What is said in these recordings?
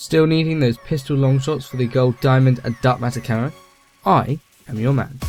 Still needing those pistol long shots for the gold, diamond and dark matter camo? I am your man.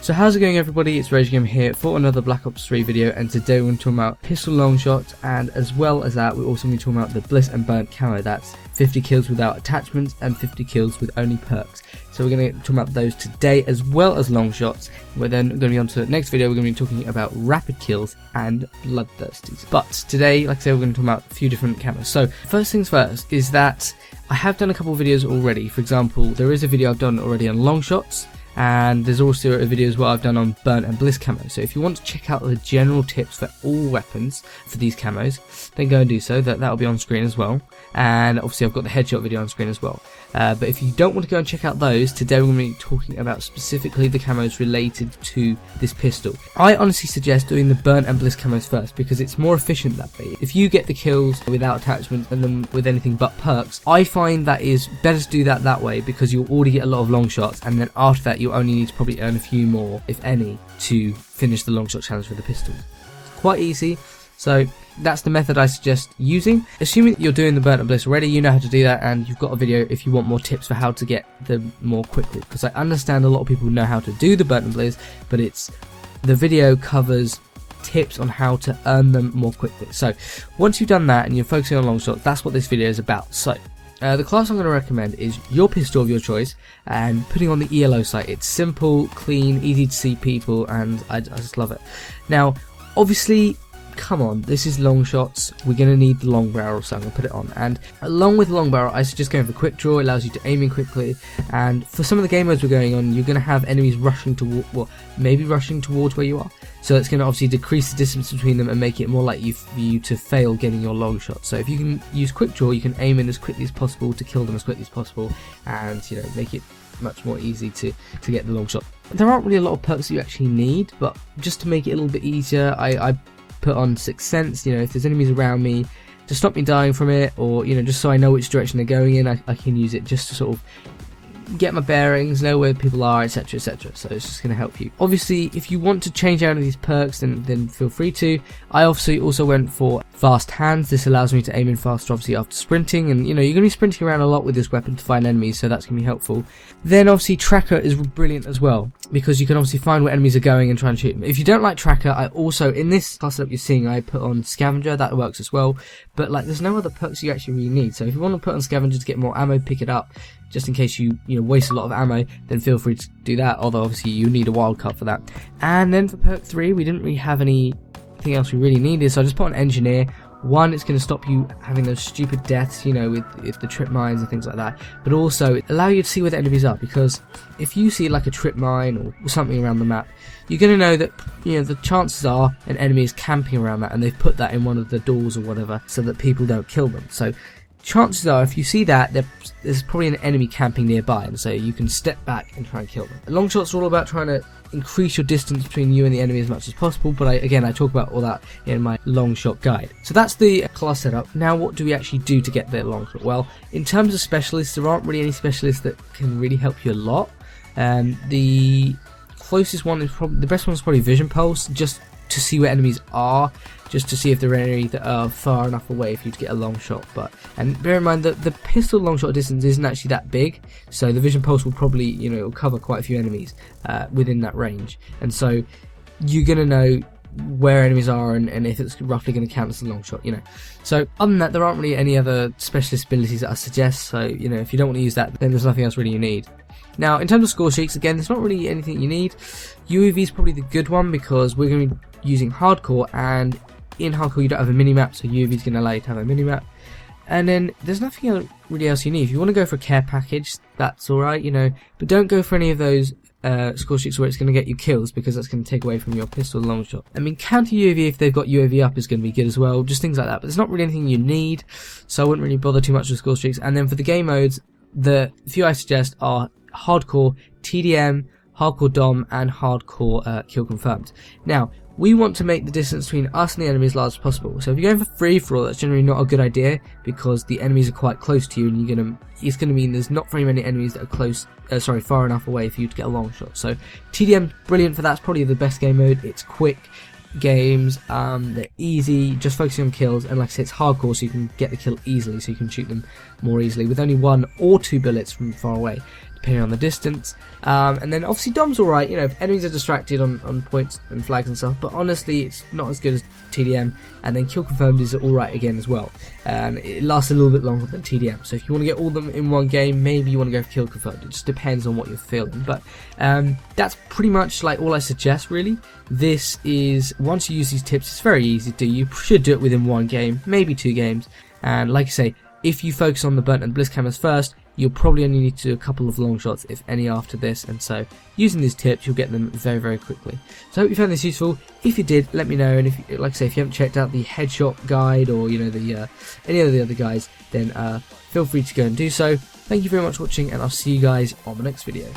So how's it going everybody, it's RageGame here for another Black Ops 3 video, and today we're going to talk about pistol long shots, and as well as that we're also going to talk about the Bliss and Burnt camo. That's 50 kills without attachments and 50 kills with only perks. So we're going to talk about those today as well as long shots. We're then going to be on to the next video. We're going to be talking about rapid kills and bloodthirsties. But today, like I said, we're going to talk about a few different camos. So first things first is that I have done a couple of videos already. For example, there is a video I've done already on long shots, and there's also a video as well I've done on Burnt and Bliss camo. So if you want to check out the general tips for all weapons for these camos, then go and do so. That'll be on screen as well, and obviously I've got the headshot video on screen as well. But if you don't want to go and check out those, today we're going to be talking about specifically the camos related to this pistol. I honestly suggest doing the Burnt and Bliss camos first, because it's more efficient that way. If you get the kills without attachments and then with anything but perks, I find that is better to do that way, because you'll already get a lot of long shots, and then after that you only need to probably earn a few more, if any, to finish the long shot challenge with the pistol. It's quite easy, so that's the method I suggest using. Assuming that you're doing the Burnt and Bliss already, you know how to do that, and you've got a video if you want more tips for how to get them more quickly, because I understand a lot of people know how to do the Burnt and Bliss, but the video covers tips on how to earn them more quickly. So once you've done that and you're focusing on long shots, that's what this video is about. So the class I'm going to recommend is your pistol of your choice, and putting on the ELO sight. It's simple, clean, easy to see people, and I just love it. Now, obviously, come on, this is long shots. We're going to need the long barrel, so I'm going to put it on. And along with the long barrel, I suggest going for quick draw. It allows you to aim in quickly. And for some of the game modes we're going on, you're going to have enemies rushing toward, well, maybe rushing towards where you are. So it's going to obviously decrease the distance between them and make it more likely for you to fail getting your long shot. So if you can use quick draw, you can aim in as quickly as possible to kill them as quickly as possible, and make it much more easy to get the long shot. There aren't really a lot of perks that you actually need, but just to make it a little bit easier, I put on Sixth Sense. If there's enemies around me, to stop me dying from it, or just so I know which direction they're going in, I can use it just to sort of get my bearings, know where people are, etc, etc. So it's just going to help you. Obviously, if you want to change out of these perks, then feel free to. I obviously also went for Fast Hands. This allows me to aim in faster, obviously, after sprinting, and you're going to be sprinting around a lot with this weapon to find enemies, so that's going to be helpful. Then obviously Tracker is brilliant as well, because you can obviously find where enemies are going and try and shoot them. If you don't like Tracker, I also, in this class setup you're seeing, I put on Scavenger. That works as well, but there's no other perks you actually really need. So if you want to put on Scavenger to get more ammo, pick it up, just in case you waste a lot of ammo, then feel free to do that, although obviously you need a wildcard for that. And then for perk 3, we didn't really have anything else we really needed, so I just put on Engineer. One, it's going to stop you having those stupid deaths, with the trip mines and things like that, but also it allows you to see where the enemies are, because if you see like a trip mine or something around the map, you're going to know that the chances are an enemy is camping around that, and they've put that in one of the doors or whatever so that people don't kill them. So chances are, if you see that, there's probably an enemy camping nearby, and so you can step back and try and kill them. Long shots are all about trying to increase your distance between you and the enemy as much as possible, but I talk about all that in my long shot guide. So that's the class setup. Now, what do we actually do to get the long shot? Well, in terms of specialists, there aren't really any specialists that can really help you a lot. The closest one is probably, the best one is probably Vision Pulse, just to see where enemies are, just to see if there are any that are far enough away for you to get a long shot. And bear in mind that the pistol long shot distance isn't actually that big, so the Vision Pulse will probably it'll cover quite a few enemies within that range, and so you're gonna know where enemies are and if it's roughly going to count as a long shot. So other than that, there aren't really any other specialist abilities that I suggest. So if you don't want to use that, then there's nothing else really you need. Now, in terms of score streaks, again, there's not really anything you need. UAV is probably the good one, because we're going to be using hardcore, and in hardcore you don't have a mini-map, so UAV is going to allow you to have a mini-map. And then there's nothing really else you need. If you want to go for a care package, that's alright, but don't go for any of those score streaks where it's going to get you kills, because that's going to take away from your pistol long shot. I mean, counter UAV, if they've got UAV up, is going to be good as well, just things like that, but there's not really anything you need, so I wouldn't really bother too much with score streaks. And then for the game modes, the few I suggest are hardcore, TDM, hardcore dom, and hardcore kill confirmed. Now, we want to make the distance between us and the enemy as large as possible. So if you're going for free for all, that's generally not a good idea, because the enemies are quite close to you, and it's going to mean there's not very many enemies that are far enough away for you to get a long shot. So TDM, brilliant for that. It's probably the best game mode. It's quick games, they're easy, just focusing on kills, and like I said, it's hardcore, so you can get the kill easily, so you can shoot them more easily with only 1 or 2 bullets from far away, depending on the distance. And then obviously dom's alright, you know, if enemies are distracted on points and flags and stuff, but honestly it's not as good as TDM. And then kill confirmed is alright again as well, and it lasts a little bit longer than TDM. So if you want to get all of them in one game, maybe you want to go for kill confirmed. It just depends on what you're feeling, but that's pretty much like all I suggest really. This is, once you use these tips, it's very easy to do. You should do it within 1 game, maybe 2 games, and like I say, if you focus on the burnt and bliss camos first, you'll probably only need to do a couple of long shots, if any, after this, and so using these tips you'll get them very, very quickly. So I hope you found this useful. If you did, let me know, and if, like I say, if you haven't checked out the headshot guide, or you know, the any of the other guides, then feel free to go and do so. Thank you very much for watching, and I'll see you guys on the next video.